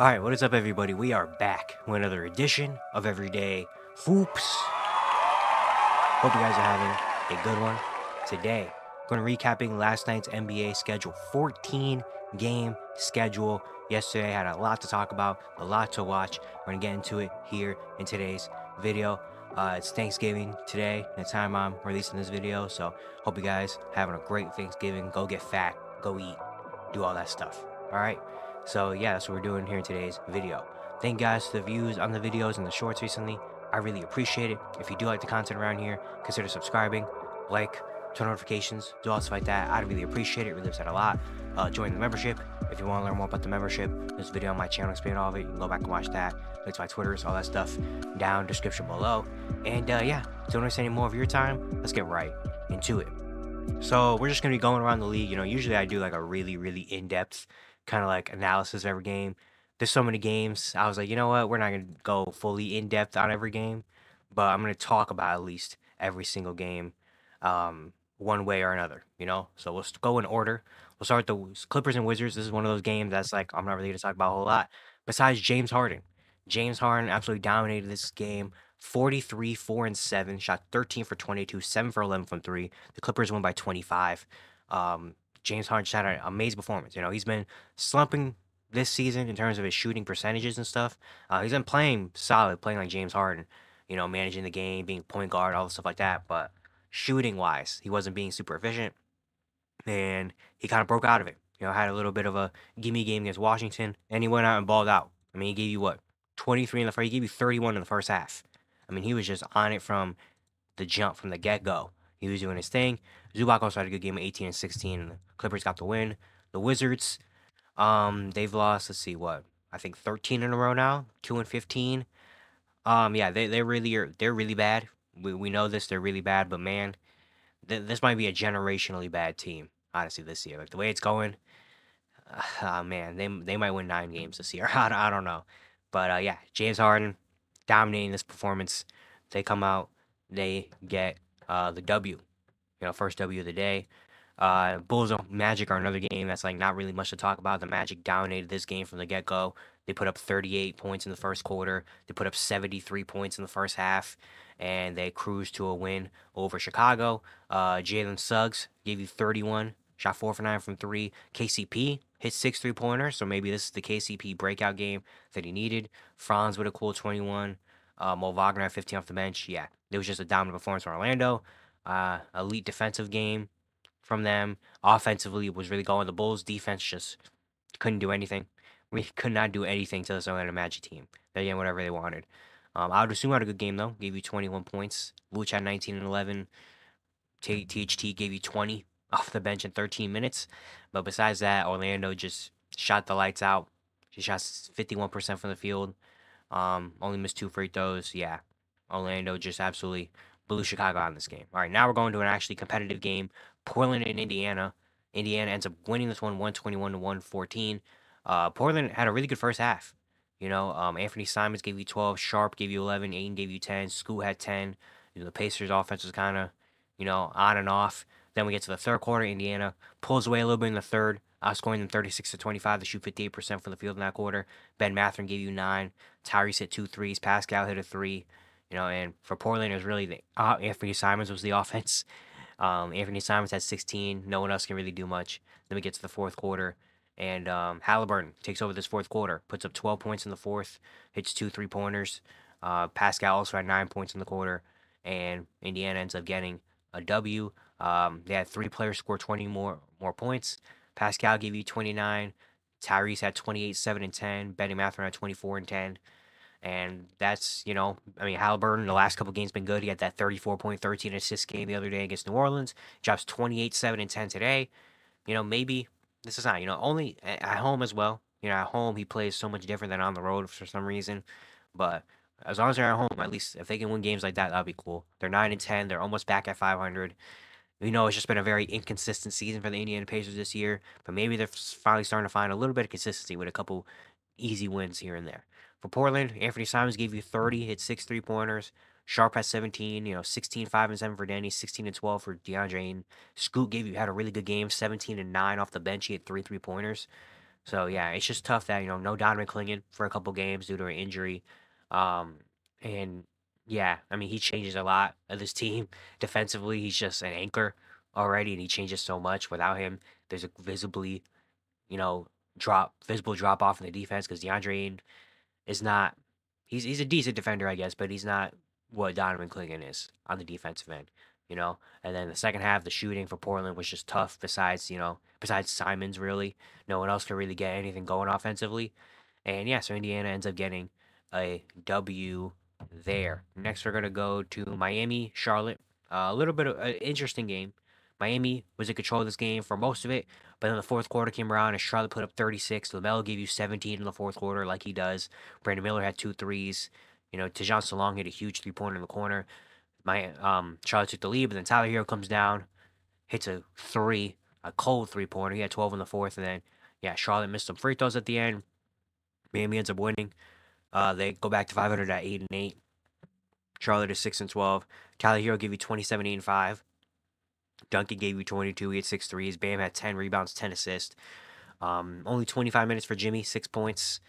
Alright, what is up, everybody? We are back with another edition of Everyday Hoops. Hope you guys are having a good one. Today, going to recapping last night's NBA schedule. 14-game schedule. Yesterday, had a lot to talk about, a lot to watch. We're going to get into it here in today's video. It's Thanksgiving today, the time I'm releasing this video, so hope you guys having a great Thanksgiving. Go get fat, go eat, do all that stuff. Alright? So yeah, that's what we're doing here in today's video. Thank you guys for the views on the videos and the shorts recently. I really appreciate it. If you do like the content around here, consider subscribing, like, turn notifications, do all stuff like that. I'd really appreciate it. It really helps out a lot. Join the membership. If you want to learn more about the membership, there's a video on my channel explaining all of it. You can go back and watch that. Links to my Twitters, all that stuff down description below. And yeah, don't waste any more of your time. Let's get right into it. So we're just gonna be going around the league. Usually I do like a really in-depth kind of like analysis of every game. There's so many games. I was like, you know what? We're not gonna go fully in depth on every game, but I'm gonna talk about at least every single game, one way or another. So we'll go in order. We'll start with the Clippers and Wizards. This is one of those games that's like I'm not really gonna talk about a whole lot. Besides James Harden, James Harden absolutely dominated this game. 43, 4 and 7, shot 13 for 22, 7 for 11 from three. The Clippers won by 25. James Harden shot an amazing performance. He's been slumping this season in terms of his shooting percentages and stuff. He's been playing solid, playing like James Harden, managing the game, being point guard, all the stuff like that. But shooting wise, he wasn't being super efficient, and he kind of broke out of it. Had a little bit of a gimme game against Washington, and he went out and balled out. I mean, he gave you what, 23 in the first. He gave you 31 in the first half. I mean, he was just on it from the jump, from the get-go. He was doing his thing. Zubac also had a good game of 18 and 16, and the Clippers got the win. The Wizards, they've lost, let's see, what? I think 13 in a row now, 2 and 15. Yeah, they're really bad. We know this, they're really bad, but man, this might be a generationally bad team, honestly, this year. Like the way it's going, man, they might win 9 games this year. I don't know. But yeah, James Harden dominating this performance. They come out, they get the W. First W of the day. Bulls and Magic are another game that's like not really much to talk about. The Magic dominated this game from the get-go. They put up 38 points in the first quarter. They put up 73 points in the first half, and they cruised to a win over Chicago. Jalen Suggs gave you 31, shot 4 for 9 from three. KCP hit 6 3-pointers, so maybe this is the KCP breakout game that he needed. Franz with a cool 21. Mo Wagner at 15 off the bench. Yeah, it was just a dominant performance from Orlando. Elite defensive game from them. Offensively, it was really going. The Bulls' defense just couldn't do anything. We could not do anything to this Orlando Magic team. They did whatever they wanted. I would assume I had a good game, though. Gave you 21 points. Vooch had 19 and 11. THT gave you 20 off the bench in 13 minutes. But besides that, Orlando just shot the lights out. She shot 51% from the field. Only missed 2 free throws. Yeah, Orlando just absolutely blew Chicago out in this game. All right, now we're going to an actually competitive game. Portland and Indiana. Indiana ends up winning this one 121 to 114. Portland had a really good first half. Anthony Simons gave you 12, Sharp gave you 11, Ayton gave you 10, Scoot had 10. The Pacers' offense was kind of, on and off. Then we get to the third quarter. Indiana pulls away a little bit in the third, outscoring them 36 to 25 to shoot 58% from the field in that quarter. Ben Mathurin gave you 9. Tyrese hit 2 threes. Pascal hit a 3. And for Portland, it was really Anthony Simons was the offense. Anthony Simons had 16. No one else can really do much. Then we get to the fourth quarter, and Halliburton takes over this fourth quarter, puts up 12 points in the fourth, hits 2 3-pointers. Pascal also had 9 points in the quarter, and Indiana ends up getting a W. They had 3 players score 20 more points. Pascal gave you 29. Tyrese had 28, 7, and 10. Benny Mathurin had 24 and 10. And that's, Halliburton, the last couple games been good. He had that 34-point, 13 assist game the other day against New Orleans. Drops 28, 7, and 10 today. Maybe this is not, only at home as well. At home he plays so much different than on the road for some reason. But as long as they're at home, at least if they can win games like that, that'd be cool. They're 9 and 10. They're almost back at 500. It's just been a very inconsistent season for the Indiana Pacers this year. But maybe they're finally starting to find a little bit of consistency with a couple easy wins here and there. For Portland, Anthony Simons gave you 30, hit 6 3-pointers. Sharp had 17, 16, 5, and 7 for Danny, 16 and 12 for DeAndre Ayton. Scoot had a really good game, 17 and 9 off the bench. He had 3 3-pointers. So yeah, it's just tough that no Donovan Clingan for a couple games due to an injury. Um, and yeah, I mean he changes a lot of this team defensively. He's just an anchor already, and he changes so much. Without him, there's a you know visible drop off in the defense because DeAndre Ayton is not. He's a decent defender, I guess, but he's not what Donovan Clingan is on the defensive end. And then the second half, the shooting for Portland was just tough. Besides Simons, really, no one else could really get anything going offensively. And yeah, so Indiana ends up getting a W there. Next, we're gonna go to Miami, Charlotte. A little bit of an interesting game. Miami was in control of this game for most of it, but then the fourth quarter came around and Charlotte put up 36. LaMelo gave you 17 in the fourth quarter, like he does. Brandon Miller had two threes. Tejan Salong hit a huge 3-pointer in the corner. Charlotte took the lead, but then Tyler Hero comes down, hits a cold 3-pointer. He had 12 in the fourth, and then yeah, Charlotte missed some free throws at the end. Miami ends up winning. They go back to 500 at 8-8. Charlotte is 6-12. Tyler Hero gave you 27, 8, and 5. Duncan gave you 22. He had 6 threes. Bam had 10 rebounds, 10 assists. Only 25 minutes for Jimmy, 6 points.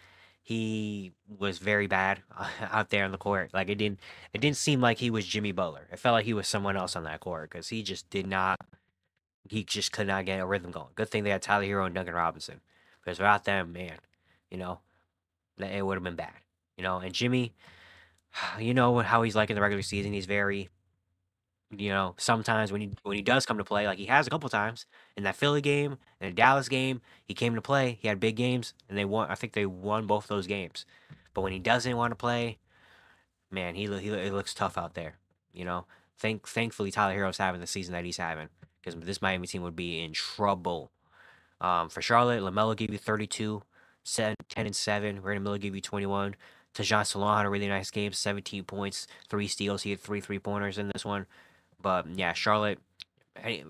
He was very bad out there on the court. Like it didn't seem like he was Jimmy Butler. It felt like he was someone else on that court because he just could not get a rhythm going. Good thing they had Tyler Hero and Duncan Robinson because without them, man, you know, it would have been bad. And Jimmy, you know how he's like in the regular season. He's very sometimes when he does come to play, like he has a couple times in that Philly game and the Dallas game, he came to play. He had big games and they won. I think they won both those games. But when he doesn't want to play, man, it looks tough out there. You know, thankfully Tyler Hero's having the season that he's having because this Miami team would be in trouble. For Charlotte, LaMelo gave you 32, 10 and 7. Brandon Miller gave you 21. Tajon Salon had a really nice game, 17 points, 3 steals. He had 3 3-pointers in this one. But yeah, Charlotte,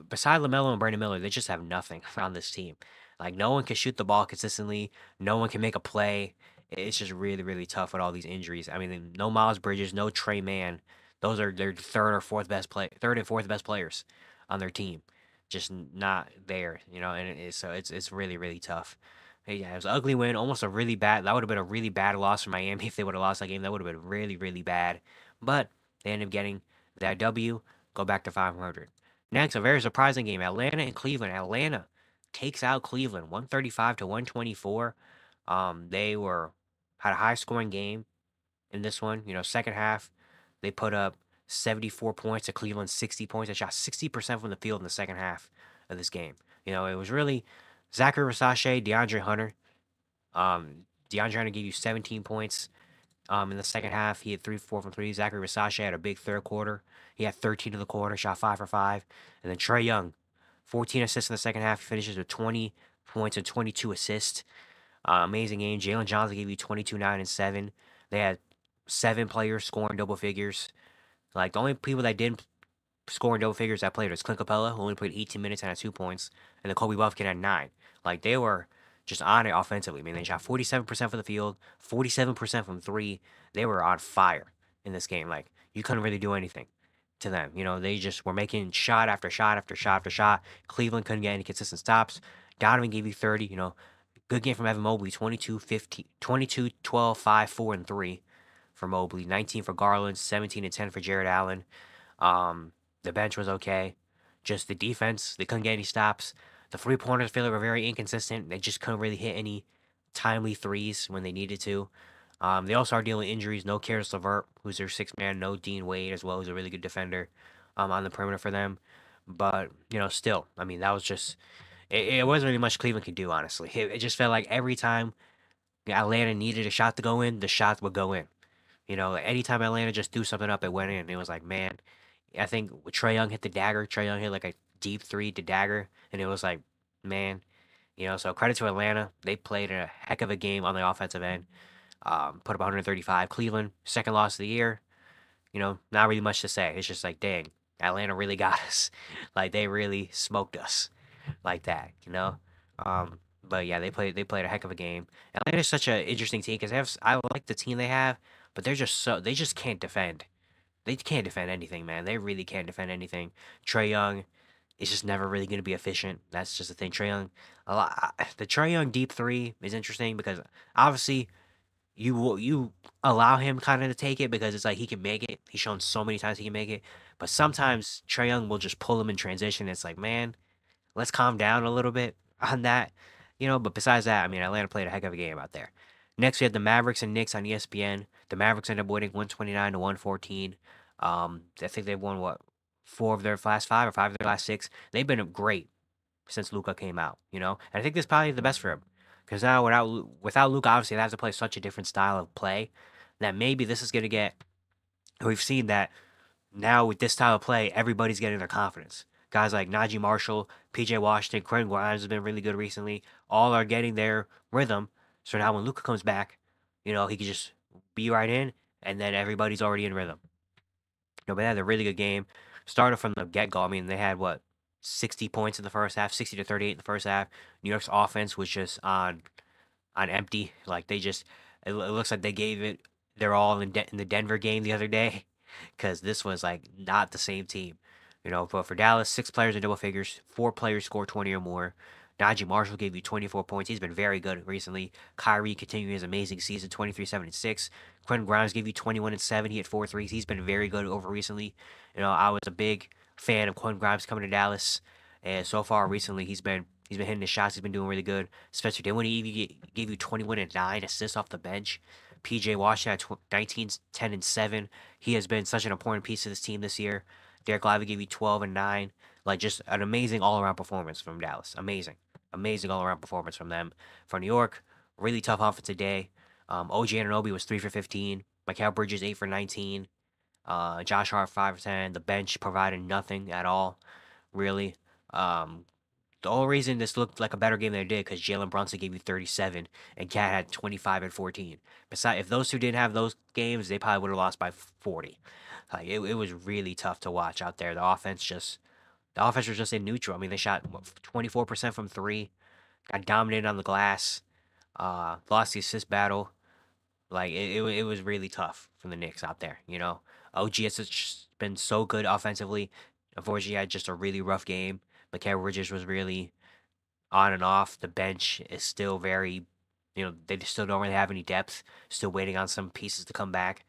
beside LaMelo and Brandon Miller, they just have nothing on this team. Like no one can shoot the ball consistently. No one can make a play. It's just really, really tough with all these injuries. I mean, no Miles Bridges, no Trey Mann. Those are their third and fourth best players on their team. Just not there, and it's really, really tough. Hey, yeah, it was an ugly win, almost a really bad. That would have been a really bad loss for Miami if they would have lost that game. That would have been really, really bad. But they ended up getting that W, go back to 500. Next, a very surprising game: Atlanta and Cleveland. Atlanta takes out Cleveland, 135 to 124. They had a high scoring game in this one. Second half, they put up 74 points to Cleveland's 60 points. They shot 60% from the field in the second half of this game. It was really Zachary Versace, DeAndre Hunter. DeAndre Hunter gave you 17 points. In the second half, he had 4 from 3. Zachary Versace had a big third quarter. He had 13 in the quarter, shot 5 for 5. And then Trey Young, 14 assists in the second half. He finishes with 20 points and 22 assists. Amazing game. Jalen Johnson gave you 22, 9, and 7. They had 7 players scoring double figures. Like, the only people that didn't score in double figures that played was Clint Capella, who only played 18 minutes and had 2 points. And then Kobe Buffkin had 9. Like, they were just on it offensively. I mean, they shot 47% from the field, 47% from 3. They were on fire in this game. Like, you couldn't really do anything to them. They just were making shot after shot after shot after shot. Cleveland couldn't get any consistent stops. Donovan gave you 30. Good game from Evan Mobley, 22, 15, 22, 12, 5, 4, and 3 for Mobley, 19 for Garland, 17 and 10 for Jared Allen. The bench was okay. Just the defense, they couldn't get any stops. The 3-pointers feel like were very inconsistent. They just couldn't really hit any timely threes when they needed to. They also are dealing with injuries. No Caris LeVert, who's their 6th man. No Dean Wade as well, who's a really good defender on the perimeter for them. But, still, I mean, that was just... It wasn't really much Cleveland could do, honestly. It just felt like every time Atlanta needed a shot to go in, the shot would go in. Anytime Atlanta just threw something up, it went in. It was like, man, I think Trey Young hit the dagger. Trey Young hit like a deep 3 to dagger. And it was like, man, so credit to Atlanta. They played a heck of a game on the offensive end. Put up 135. Cleveland, second loss of the year. Not really much to say. It's just like, dang, Atlanta really got us. Like, they really smoked us like that, But yeah, they played a heck of a game. Atlanta's such an interesting team because I like the team they have, but they just can't defend. They can't defend anything, man. They really can't defend anything. Trey Young it's just never really going to be efficient. That's just the thing. Trae Young, the Trae Young deep three is interesting because obviously you allow him kind of to take it because it's like he can make it. He's shown so many times he can make it, but sometimes Trae Young will just pull him in transition. It's like, man, let's calm down a little bit on that, But besides that, I mean, Atlanta played a heck of a game out there. Next, we had the Mavericks and Knicks on ESPN. The Mavericks ended up winning 129 to 114. I think they've won what, four of their last five or five of their last six. They've been great since Luka came out, And I think this is probably the best for him because now without Luka, obviously they have to play such a different style of play that maybe this is gonna get. We've seen that now with this style of play, everybody's getting their confidence. Guys like Najee Marshall, PJ Washington, Quentin Grimes has been really good recently. All are getting their rhythm. So now when Luka comes back, he can just be right in, and then everybody's already in rhythm. But they had a really good game. Started from the get go. I mean, they had what, 60 points in the first half, 60 to 38 in the first half. New York's offense was just on empty. Like it looks like they gave it their all in the Denver game the other day, because this was like not the same team. But for Dallas, six players in double figures, four players scored 20 or more. Najee Marshall gave you 24 points. He's been very good recently. Kyrie continuing his amazing season, 23, 7, and 6. Quentin Grimes gave you 21 and 7. He had 4 threes. He's been very good over recently. I was a big fan of Quentin Grimes coming to Dallas, and so far recently he's been hitting his shots. He's been doing really good. Especially then when he gave you 21 and 9 assists off the bench. PJ Washington had 19, 10, and 7. He has been such an important piece of this team this year. Derek Lively gave you 12 and 9. Like, just an amazing all-around performance from Dallas. Amazing. Amazing all-around performance from them. For New York, really tough offensive day. OG Anunoby was 3 for 15. Mikal Bridges 8 for 19. Josh Hart 5 for 10. The bench provided nothing at all, really. The only reason this looked like a better game than it did because Jalen Brunson gave you 37 and Cat had 25 and 14. Besides, if those two didn't have those games, they probably would have lost by 40. Like it was really tough to watch out there. The offense was just in neutral. I mean, they shot 24% from three, got dominated on the glass, lost the assist battle. Like it was really tough from the Knicks out there. OG has just been so good offensively. Unfortunately, he had just a really rough game. Mikal Bridges was really on and off. The bench is still very, they still don't really have any depth. Still waiting on some pieces to come back.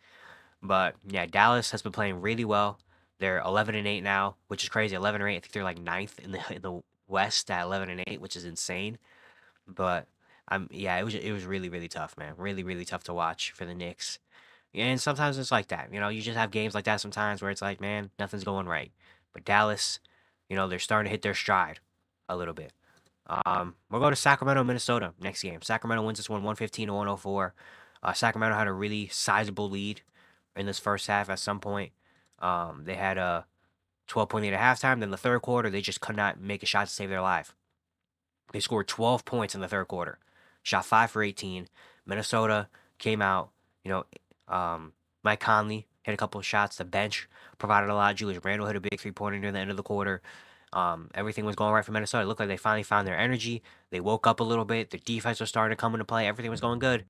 But yeah, Dallas has been playing really well. They're 11 and 8 now, which is crazy. 11 or 8. I think they're like ninth in the West at 11 and 8, which is insane. But yeah, it was really really tough, man. Really really tough to watch for the Knicks. And sometimes it's like that. You just have games like that sometimes where it's like, man, nothing's going right. But Dallas, they're starting to hit their stride a little bit. We'll go to Sacramento, Minnesota next game. Sacramento wins this one 115 to 104. Sacramento had a really sizable lead in this first half at some point. They had a 12-point lead at halftime. Then the third quarter, they just could not make a shot to save their life. They scored 12 points in the third quarter. Shot 5 for 18. Minnesota came out, Mike Conley hit a couple of shots. The bench provided a lot. Julius Randle hit a big three-pointer near the end of the quarter. Everything was going right for Minnesota. It looked like they finally found their energy. They woke up a little bit. Their defense was starting to come into play. Everything was going good,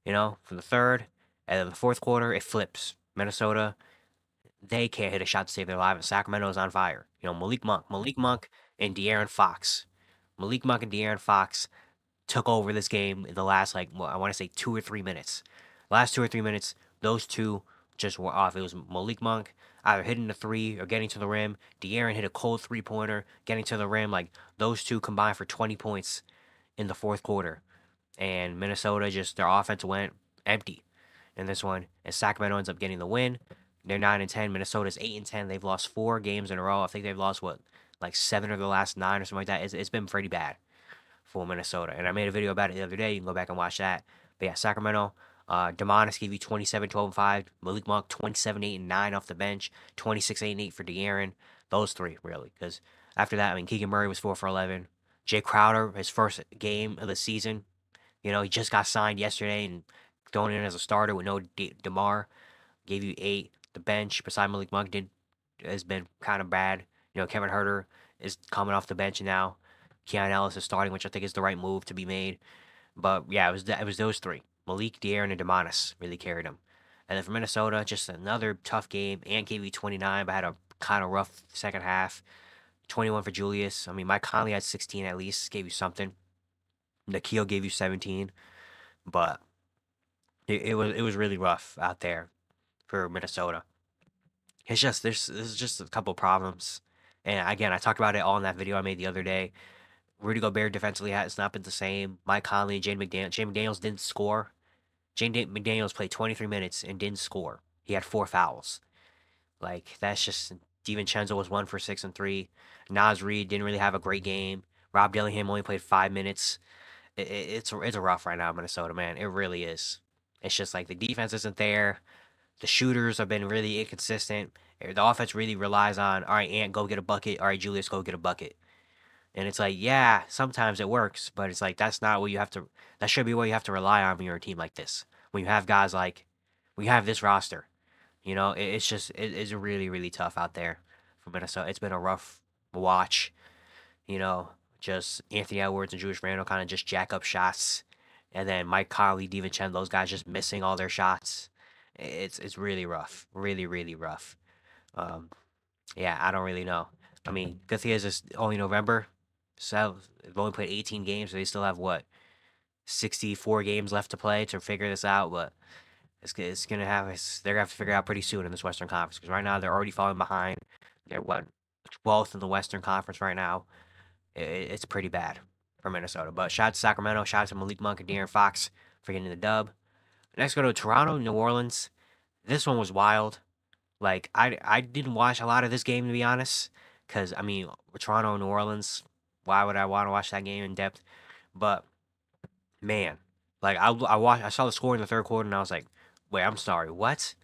from the third. And then the fourth quarter, it flips. Minnesota, they can't hit a shot to save their life, and Sacramento is on fire. Malik Monk and De'Aaron Fox. Malik Monk and De'Aaron Fox took over this game in the last, I want to say 2 or 3 minutes. Last 2 or 3 minutes, those two just were off. It was Malik Monk either hitting the three or getting to the rim. De'Aaron hit a cold three-pointer, getting to the rim. Like, those two combined for 20 points in the fourth quarter. And Minnesota their offense went empty in this one. And Sacramento ends up getting the win. They're 9 and 10. Minnesota's 8 and 10. They've lost 4 games in a row. I think they've lost 7 of the last 9 or something like that. It's been pretty bad for Minnesota. And I made a video about it the other day. You can go back and watch that. But yeah, Sacramento. Demonis gave you 27, 12, and 5. Malik Monk 27, 8, and 9 off the bench. 26, 8, and 8 for De'Aaron. Those three really, because after that, Keegan Murray was 4 for 11. Jay Crowder, his first game of the season. He just got signed yesterday and thrown in as a starter with no DeMar. Gave you 8. The bench beside Malik Monk has been kind of bad. Kevin Huerter is coming off the bench now. Keon Ellis is starting, which I think is the right move to be made. But yeah, it was those three. Malik, De'Aaron, and Demonis really carried them. And then for Minnesota, just another tough game. Ant gave you 29, but had a kind of rough second half. 21 for Julius. I mean, Mike Conley had 16 at least, gave you something. Nikhil gave you 17, but it was really rough out there for Minnesota. It's just there's just a couple problems, and again, I talked about it all in that video I made the other day. Rudy Gobert defensively has not been the same. Mike Conley and Jane McDaniels didn't score. McDaniels played 23 minutes and didn't score. He had 4 fouls. Like, that's just DiVincenzo was 1 for 6 and 3. Naz Reid didn't really have a great game. Rob Dillingham only played 5 minutes. It's a rough right now in Minnesota, man. It really is. It's just like the defense isn't there. The shooters have been really inconsistent. The offense really relies on, all right, Ant, go get a bucket. All right, Julius, go get a bucket. And it's like, yeah, sometimes it works, but it's like that's not what you have to. That should be what you have to rely on when you're a team like this. When you have guys like, we have this roster. It's just it's really really tough out there for Minnesota. It's been a rough watch. You know, just Anthony Edwards and Julius Randle kind of just jack up shots, and then Mike Conley, DiVincenzo, those guys just missing all their shots. It's really rough, really really rough. Um, yeah, I don't really know. I mean, good thing is it's only November, so they've only played 18 games, so they still have what 64 games left to play to figure this out. But it's gonna have they're gonna have to figure out pretty soon in this Western Conference because right now they're already falling behind. They're what 12th in the Western Conference right now. It's pretty bad for Minnesota. But shout out to Sacramento, shout out to Malik Monk and De'Aaron Fox for getting the dub. Next, go to Toronto, New Orleans. This one was wild. Like I didn't watch a lot of this game to be honest, because I mean Toronto, New Orleans. Why would I want to watch that game in depth? But man, like I saw the score in the third quarter and I was like, wait, I'm sorry, what?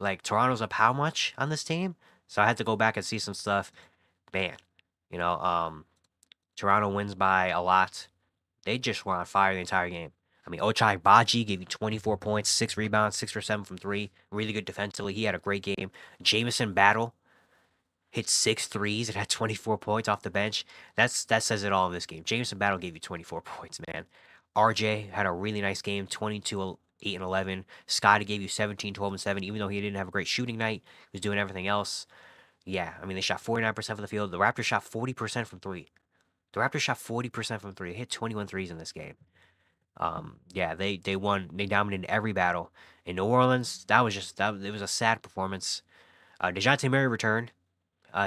Like Toronto's up how much on this team? So I had to go back and see some stuff. Man, you know, Toronto wins by a lot. They just were on fire the entire game. I mean, Ochai Baji gave you 24 points, 6 rebounds, 6 for 7 from 3. Really good defensively. He had a great game. Jamison Battle hit 6 threes and had 24 points off the bench. That says it all in this game. Jamison Battle gave you 24 points, man. RJ had a really nice game, 22, 8, and 11. Scotty gave you 17, 12, and 7, even though he didn't have a great shooting night. He was doing everything else. Yeah, I mean, they shot 49% from the field. The Raptors shot 40% from 3. The Raptors shot 40% from 3. They hit 21 threes in this game. Yeah, they won. They dominated every battle. In New Orleans, it was a sad performance. DeJounte Murray returned.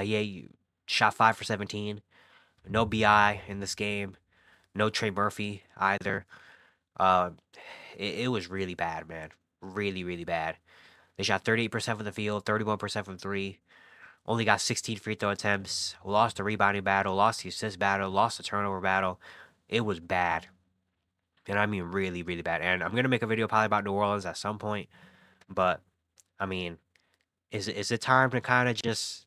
He shot 5 for 17. No BI in this game. No Trey Murphy either. Uh, it was really bad, man. Really, really bad. They shot 38% from the field, 31% from 3. Only got 16 free throw attempts. Lost the rebounding battle. Lost the assist battle. Lost the turnover battle. It was bad. And I mean really, really bad. And I'm going to make a video probably about New Orleans at some point. But, I mean, is it time to kind of just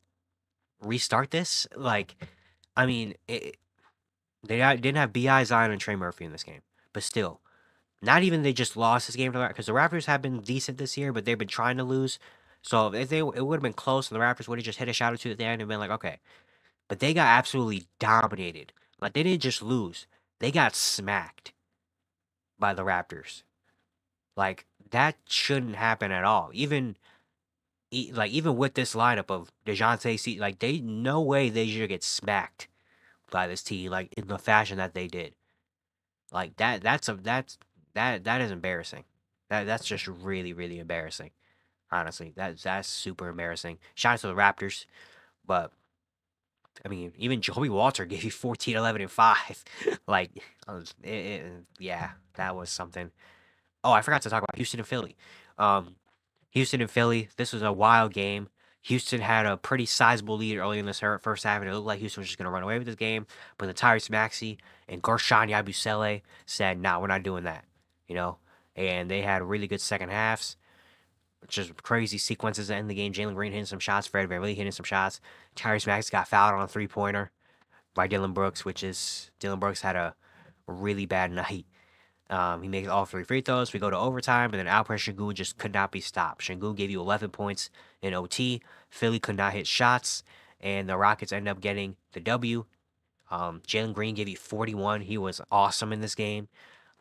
restart this? Like, I mean, they didn't have B.I. Zion and Trey Murphy in this game. But still, not even they just lost this game to the Raptors. Because the Raptors have been decent this year, but they've been trying to lose. So if it would have been close and the Raptors would have just hit a shot or two at the end and been like, okay. But they got absolutely dominated. Like, they didn't just lose. They got smacked by the Raptors. Like, that shouldn't happen at all. Even with this lineup of DeJounte, like, no way they should get smacked by this team, like, in the fashion that they did. Like, that is embarrassing. That's just really, really embarrassing. Honestly, that's super embarrassing. Shout out to the Raptors, but I mean, even Joey Walter gave you 14, 11, and 5. Like, yeah, that was something. Oh, I forgot to talk about Houston and Philly. Houston and Philly, this was a wild game. Houston had a pretty sizable lead early in this first half, and it looked like Houston was just going to run away with this game. But the Tyrese Maxey and Guerschon Yabusele said, nah, we're not doing that. And they had really good second halves. Just crazy sequences to end the game. Jalen Green hitting some shots. Fred VanVleet hitting some shots. Tyrese Maxey got fouled on a three-pointer by Dillon Brooks, Dillon Brooks had a really bad night. He makes all 3 free throws. We go to overtime, and then Alperen Sengun just could not be stopped. Sengun gave you 11 points in OT. Philly could not hit shots, and the Rockets end up getting the W. Jalen Green gave you 41. He was awesome in this game.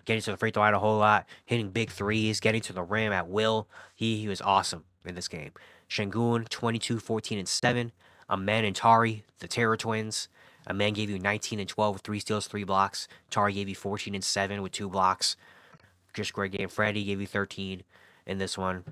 Getting to the free throw line a whole lot, hitting big threes, getting to the rim at will. He was awesome in this game. Sengun, 22, 14, and 7. Amen and Tari, the Terror Twins. Amen gave you 19 and 12 with 3 steals, 3 blocks. Tari gave you 14 and 7 with 2 blocks. Just great game. Freddie gave you 13 in this one.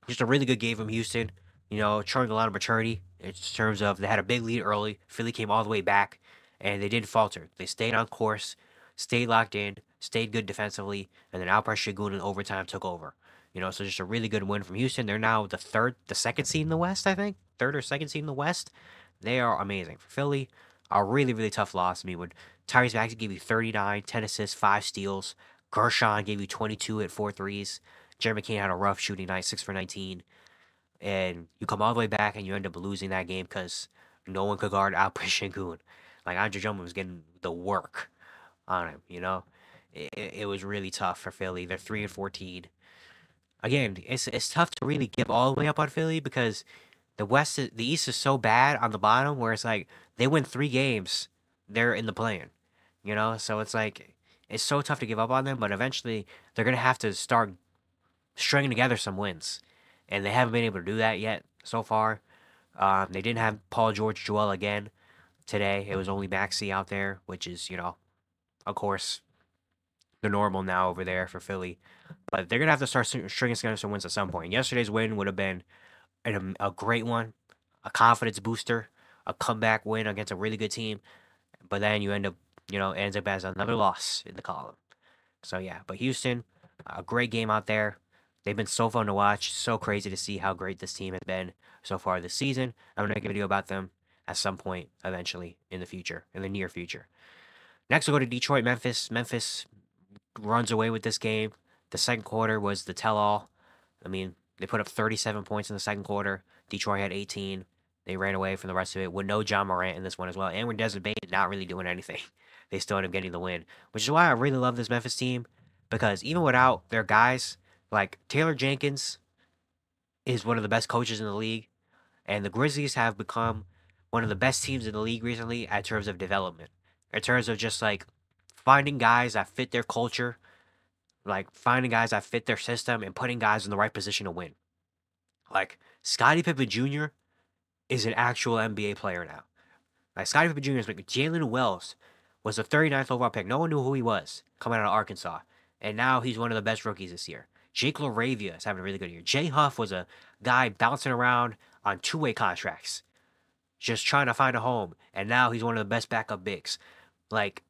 Just a really good game from Houston. You know, showing a lot of maturity in terms of they had a big lead early. Philly came all the way back, and they didn't falter. They stayed on course, stayed locked in, stayed good defensively, and then Alpar Shagun in overtime took over. You know, so just a really good win from Houston. They're now the second seed in the West, I think. Third or second seed in the West. They are amazing. For Philly, a really, really tough loss. I mean, when Tyrese Maxey gave you 39, 10 assists, 5 steals. Gershon gave you 22 at 4 threes. Jeremy McCain had a rough shooting night, 6 for 19. And you come all the way back and you end up losing that game because no one could guard Alperen Sengun. Like, Andre Drummond was getting the work on him, you know? It was really tough for Philly. They're 3 and 14. Again, it's tough to really give all the way up on Philly because the East is so bad on the bottom where it's like they win 3 games, they're in the play-in, you know? So it's like it's so tough to give up on them, but eventually they're gonna have to start stringing together some wins, and they haven't been able to do that yet so far. They didn't have Paul George Joel again today. It was only Maxey out there, which is, you know, of course, the normal now over there for Philly. But they're gonna have to start stringing together some wins at some point. Yesterday's win would have been a great one, a confidence booster, a comeback win against a really good team. But then you end up, you know, ends up as another loss in the column. So yeah, but Houston, a great game out there. They've been so fun to watch. So crazy to see how great this team has been so far this season. I'm gonna make a video about them at some point eventually in the future, in the near future. Next, we'll go to Detroit, Memphis. Memphis runs away with this game. The second quarter was the tell-all. I mean, they put up 37 points in the second quarter. Detroit had 18. They ran away from the rest of it with no John Morant in this one as well. And with Desmond Bane not really doing anything, they still ended up getting the win. Which is why I really love this Memphis team. Because even without their guys, like Taylor Jenkins is one of the best coaches in the league. And the Grizzlies have become one of the best teams in the league recently in terms of development. In terms of just like finding guys that fit their culture, like finding guys that fit their system and putting guys in the right position to win. Like Scottie Pippen Jr. is an actual NBA player now. Like Scottie Pippen Jr. is like Jalen Wells was the 39th overall pick. No one knew who he was coming out of Arkansas. And now he's one of the best rookies this year. Jake LaRavia is having a really good year. Jay Huff was a guy bouncing around on two-way contracts, just trying to find a home. And now he's one of the best backup bigs. Like,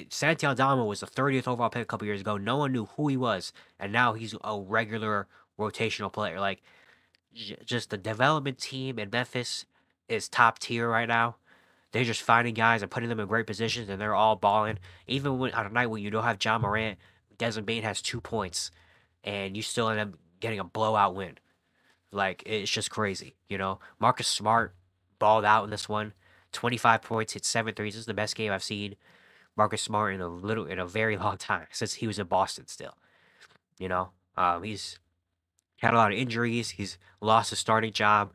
Santi Aldama was the 30th overall pick a couple years ago. No one knew who he was. And now he's a regular rotational player. Like, just the development team in Memphis is top tier right now. They're just finding guys and putting them in great positions, and they're all balling. Even when, on a night when you don't have John Morant, Desmond Bane has 2 points, and you still end up getting a blowout win. Like, it's just crazy, you know? Marcus Smart balled out in this one. 25 points, hit 7 threes. This is the best game I've seen Marcus Smart in a very long time, since he was in Boston still. You know? He's had a lot of injuries. He's lost his starting job.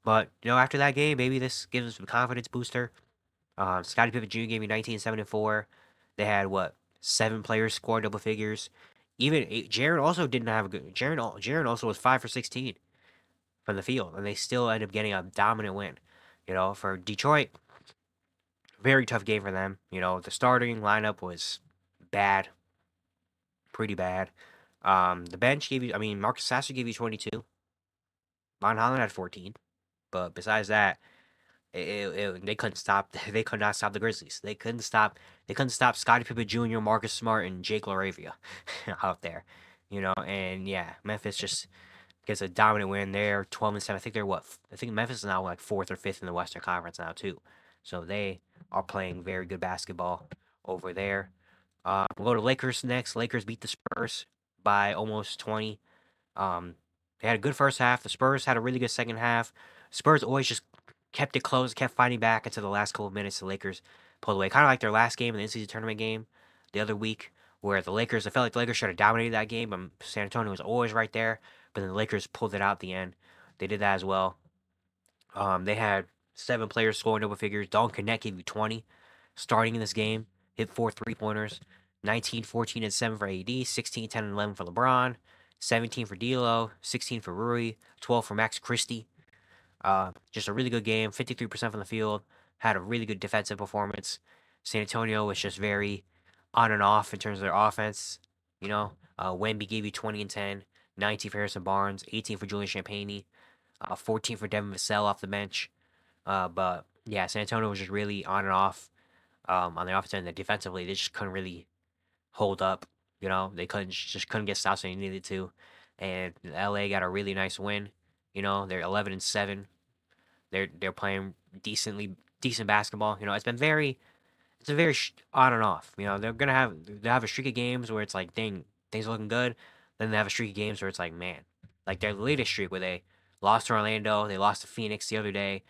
But, you know, after that game, maybe this gives him a confidence booster. Scottie Pippen Jr. gave me 19, 7, and 4. They had, 7 players score double figures. Even Jaren also didn't have a good... Jaren also was 5 for 16 from the field. And they still ended up getting a dominant win. You know, for Detroit, very tough game for them. You know, the starting lineup was bad. Pretty bad. The bench gave you... I mean, Marcus Sasser gave you 22. Von Holland had 14. But besides that, they couldn't stop. They could not stop the Grizzlies. They couldn't stop. They couldn't stop Scottie Pippen Jr., Marcus Smart, and Jake LaRavia out there. You know, and yeah, Memphis just gets a dominant win there, 12 and 7. I think they're what? I think Memphis is now like 4th or 5th in the Western Conference now too. So they are playing very good basketball over there. We'll go to Lakers next. Lakers beat the Spurs by almost 20. They had a good first half. The Spurs had a really good second half. Spurs always just kept it close, kept fighting back until the last couple of minutes. The Lakers pulled away, kind of like their last game in the in-season tournament game the other week, where the Lakers, I felt like the Lakers should have dominated that game, but San Antonio was always right there. But then the Lakers pulled it out at the end. They did that as well. They had 7 players scoring double figures. Dalton Knecht gave you 20 starting in this game. Hit 4 3-pointers. 19, 14, and 7 for AD. 16, 10, and 11 for LeBron. 17 for D'Lo. 16 for Rui. 12 for Max Christie. Just a really good game, 53% from the field, had a really good defensive performance. San Antonio was just very on and off in terms of their offense. Wemby gave you 20 and 10, 19 for Harrison Barnes, 18 for Julian Champagnie, 14 for Devin Vassell off the bench. But yeah, San Antonio was just really on and off on the offensive end. Defensively, they just couldn't really hold up. They couldn't get stops when they needed to. And LA got a really nice win. They're 11-7. They're playing decent basketball. It's a very on and off. They have a streak of games where it's like, dang, things are looking good. Then they have a streak of games where it's like, man, like their latest streak where they lost to Orlando, they lost to Phoenix the other day.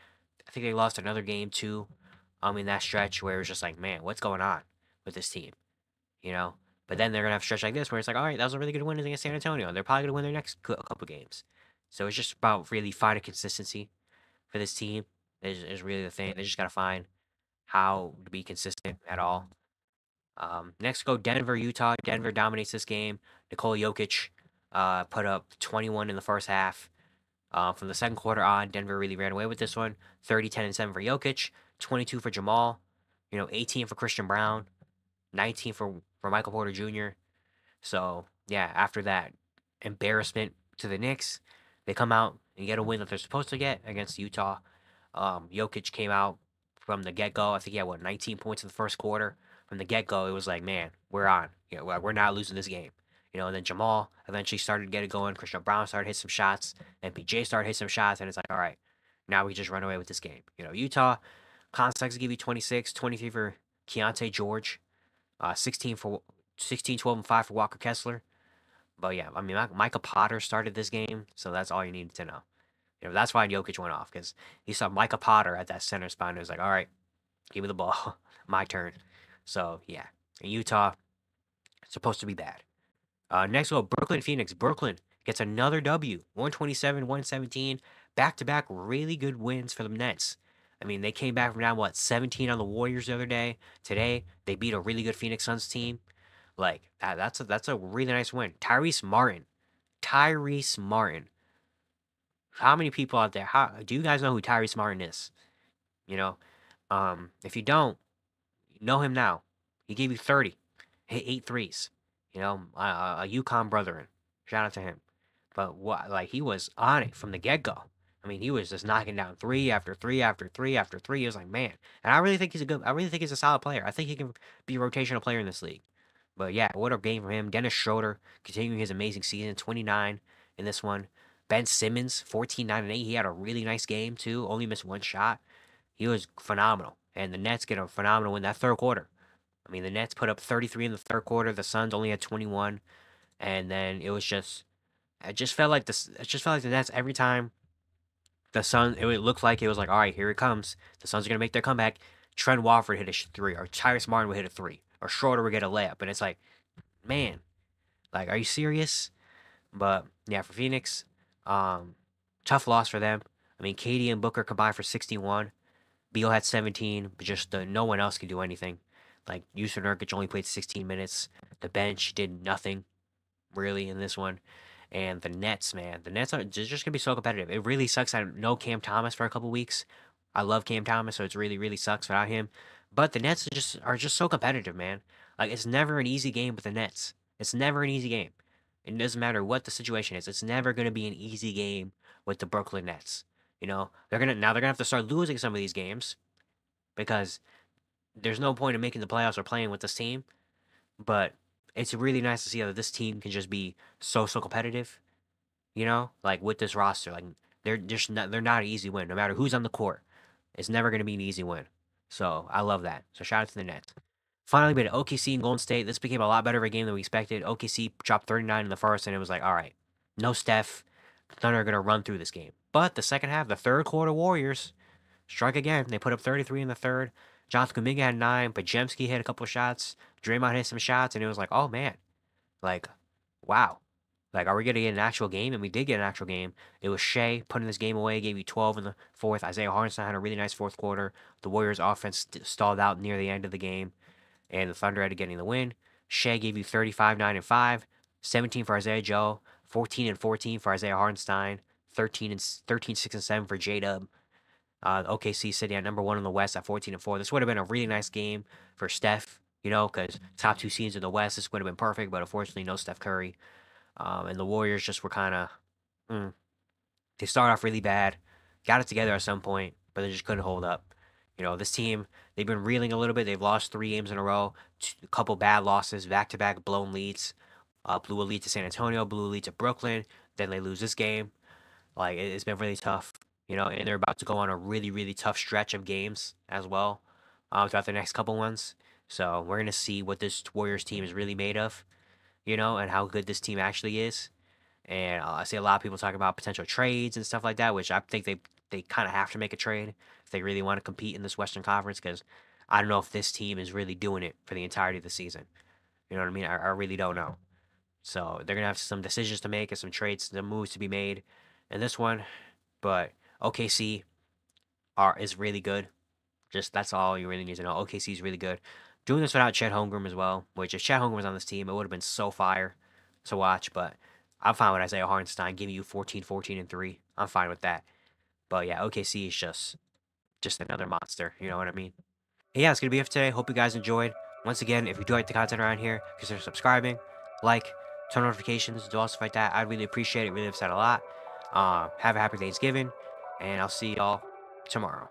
I think they lost another game too. In that stretch where it was just like, man, what's going on with this team? You know. But then they're gonna have a stretch like this where it's like, all right, that was a really good win against San Antonio. They're probably gonna win their next couple games. So it's just about really finding consistency for this team. Is really the thing. They just gotta find how to be consistent at all. Next, go Denver, Utah. Denver dominates this game. Nikola Jokic put up 21 in the first half. From the second quarter on, Denver really ran away with this one. 30, 10, and 7 for Jokic. 22 for Jamal. 18 for Christian Brown. 19 for Michael Porter Jr. So, yeah, after that embarrassment to the Knicks, they come out and get a win that they're supposed to get against Utah. Jokic came out from the get-go. I think he had, 19 points in the first quarter. From the get-go, it was like, man, we're on. We're not losing this game. And then Jamal eventually started to get it going. Christian Brown started to hit some shots. MPJ started to hit some shots. And it's like, all right, now we just run away with this game. Utah, Constance give you 26, 23 for Keontae George. 16, 12, and 5 for Walker Kessler. But yeah, I mean, Micah Potter started this game, so that's all you needed to know. That's why Jokic went off, because he saw Micah Potter at that center spot and it was like, all right, give me the ball. My turn. So yeah, in Utah, it's supposed to be bad. Next, we'll go Brooklyn, Phoenix. Brooklyn gets another W, 127, 117. Back-to-back really good wins for the Nets. I mean, they came back from down, 17 on the Warriors the other day. Today, they beat a really good Phoenix Suns team. Like, that's a really nice win. Tyrese Martin. How many people out there, do you guys know who Tyrese Martin is? If you don't, know him now. He gave you 30. Hit 8 threes. A UConn brethren. Shout out to him. But he was on it from the get-go. I mean, he was just knocking down 3 after 3 after 3 after 3. He was like, man. And I really think he's a solid player. I think he can be a rotational player in this league. But yeah, what a game from him. Dennis Schroeder continuing his amazing season, 29 in this one. Ben Simmons, 14, 9, and 8. He had a really nice game too. Only missed one shot. He was phenomenal. And the Nets get a phenomenal win that third quarter. I mean, the Nets put up 33 in the third quarter. The Suns only had 21. And then it just felt like the Nets every time the Suns, it looked like it was like, all right, here it comes. The Suns are going to make their comeback. Trent Warford hit a 3, or Tyrese Martin would hit a 3, or Schroeder would get a layup. And it's like, man, like, are you serious? But yeah, for Phoenix, tough loss for them. I mean, KD and Booker combined for 61. Beal had 17, but just no one else could do anything. Like, Yusuf Nurkic only played 16 minutes. The bench did nothing, really, in this one. And the Nets, man, the Nets are just going to be so competitive. It really sucks I know Cam Thomas for a couple weeks. I love Cam Thomas, so it's really, really sucks without him. But the Nets are just so competitive, man. Like, it's never an easy game with the Nets. It's never an easy game. It doesn't matter what the situation is. It's never going to be an easy game with the Brooklyn Nets. They're gonna have to start losing some of these games because there's no point in making the playoffs or playing with this team. But it's really nice to see that this team can just be so competitive. Like with this roster, like they're not an easy win. No matter who's on the court, it's never gonna be an easy win. So I love that. So shout out to the Nets. Finally, we had OKC and Golden State. This became a lot better of a game than we expected. OKC dropped 39 in the first, and it was like, all right, no Steph. Thunder are going to run through this game. But the second half, the third quarter, Warriors struck again. They put up 33 in the third. Jonathan Kuminga had 9. Pajemski hit a couple shots. Draymond hit some shots, and it was like, oh, man. Like, wow. Like, are we going to get an actual game? And we did get an actual game. It was Shea putting this game away, gave you 12 in the fourth. Isaiah Hartenstein had a really nice fourth quarter. The Warriors' offense stalled out near the end of the game, and the Thunder ended up getting the win. Shea gave you 35, 9, and 5. 17 for Isaiah Joe. 14 and 14 for Isaiah Hartenstein. 13, 6, and 7 for J-Dub. OKC sitting at number 1 in the West at 14-4. This would have been a really nice game for Steph, because top 2 seeds in the West, this would have been perfect, but unfortunately, no Steph Curry. And the Warriors just were kind of, they started off really bad, got it together at some point, but they just couldn't hold up. This team, they've been reeling a little bit. They've lost 3 games in a row, a couple bad losses, back-to-back blown leads. Blew a lead to San Antonio, blew a lead to Brooklyn, then they lose this game. Like, it's been really tough, and they're about to go on a really, really tough stretch of games as well throughout the next couple ones. So we're going to see what this Warriors team is really made of, and how good this team actually is. And I see a lot of people talking about potential trades and stuff like that, which I think they kind of have to make a trade if they really want to compete in this Western Conference, because I don't know if this team is really doing it for the entirety of the season. You know what I mean? I really don't know. So they're going to have some decisions to make and some trades, some moves to be made in this one. But OKC is really good. Just that's all you really need to know. OKC is really good. Doing this without Chet Holmgren as well, which if Chet Holmgren was on this team, it would have been so fire to watch. But I'm fine with Isaiah Hartenstein giving you 14, 14, and 3. I'm fine with that. But yeah, OKC is just another monster. You know what I mean? And yeah, it's gonna be it for today. Hope you guys enjoyed. Once again, if you do like the content around here, consider subscribing, like, turn notifications, do all stuff like that. I'd really appreciate it. Really upset a lot. Have a happy Thanksgiving, and I'll see y'all tomorrow.